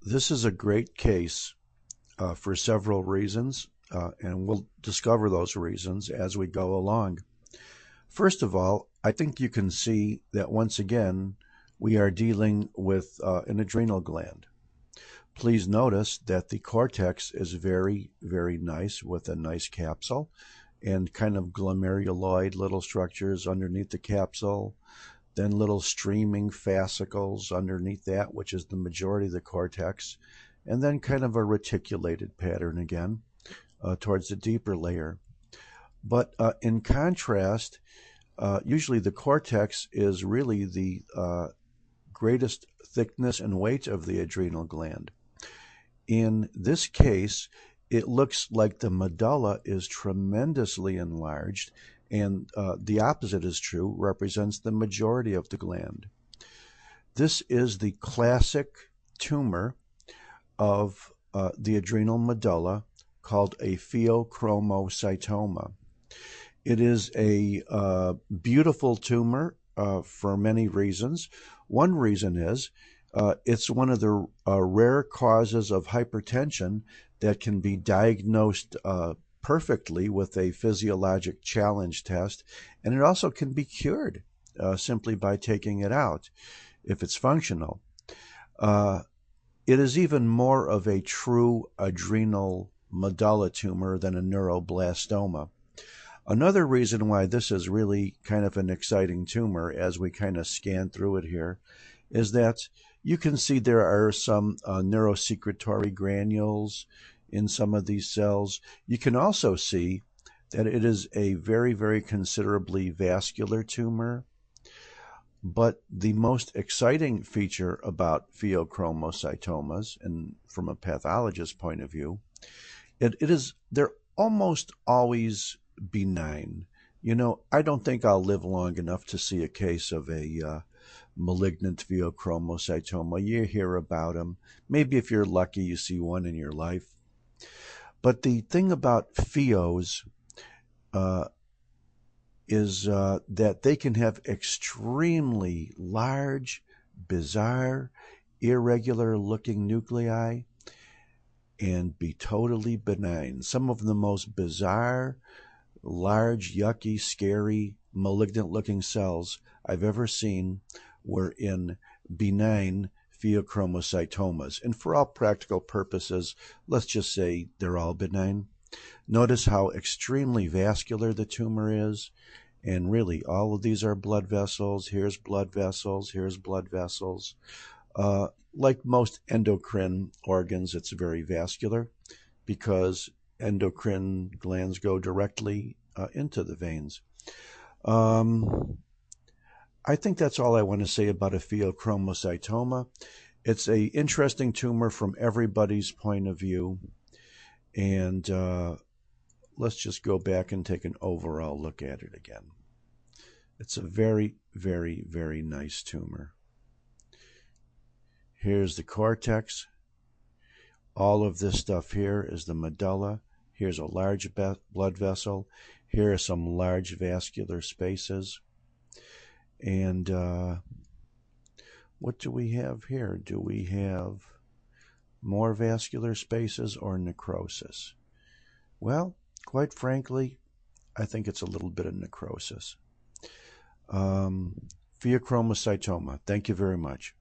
This is a great case for several reasons, and we'll discover those reasons as we go along. First of all, I think you can see that once again we are dealing with an adrenal gland. Please notice that the cortex is very, very nice with a nice capsule and kind of glomeruloid little structures underneath the capsule, then little streaming fascicles underneath that, which is the majority of the cortex, and then kind of a reticulated pattern again towards the deeper layer. But in contrast, usually the cortex is really the greatest thickness and weight of the adrenal gland. In this case, it looks like the medulla is tremendously enlarged, and the opposite is true, represents the majority of the gland. This is the classic tumor of the adrenal medulla called a pheochromocytoma. It is a beautiful tumor for many reasons. One reason is it's one of the rare causes of hypertension that can be diagnosed perfectly with a physiologic challenge test, and it also can be cured simply by taking it out if it's functional. It is even more of a true adrenal medulla tumor than a neuroblastoma. Another reason why this is really kind of an exciting tumor as we kind of scan through it here is that you can see there are some neurosecretory granules in some of these cells. You can also see that it is a very, very considerably vascular tumor. But the most exciting feature about pheochromocytomas, and from a pathologist's point of view, they're almost always benign. You know, I don't think I'll live long enough to see a case of a malignant pheochromocytoma. You hear about them. Maybe if you're lucky, you see one in your life. But the thing about pheos is that they can have extremely large, bizarre, irregular-looking nuclei and be totally benign. Some of the most bizarre, large, yucky, scary, malignant-looking cells I've ever seen were in benign pheochromocytomas. And for all practical purposes, let's just say they're all benign. Notice how extremely vascular the tumor is. And really, all of these are blood vessels. Here's blood vessels. Here's blood vessels. Like most endocrine organs, it's very vascular because endocrine glands go directly into the veins. I think that's all I want to say about a pheochromocytoma. It's an interesting tumor from everybody's point of view. And let's just go back and take an overall look at it again. It's a very, very, very nice tumor. Here's the cortex. All of this stuff here is the medulla. Here's a large blood vessel. Here are some large vascular spaces. And what do we have here? Do we have more vascular spaces or necrosis? Well, quite frankly, I think it's a little bit of necrosis. Pheochromocytoma. Thank you very much.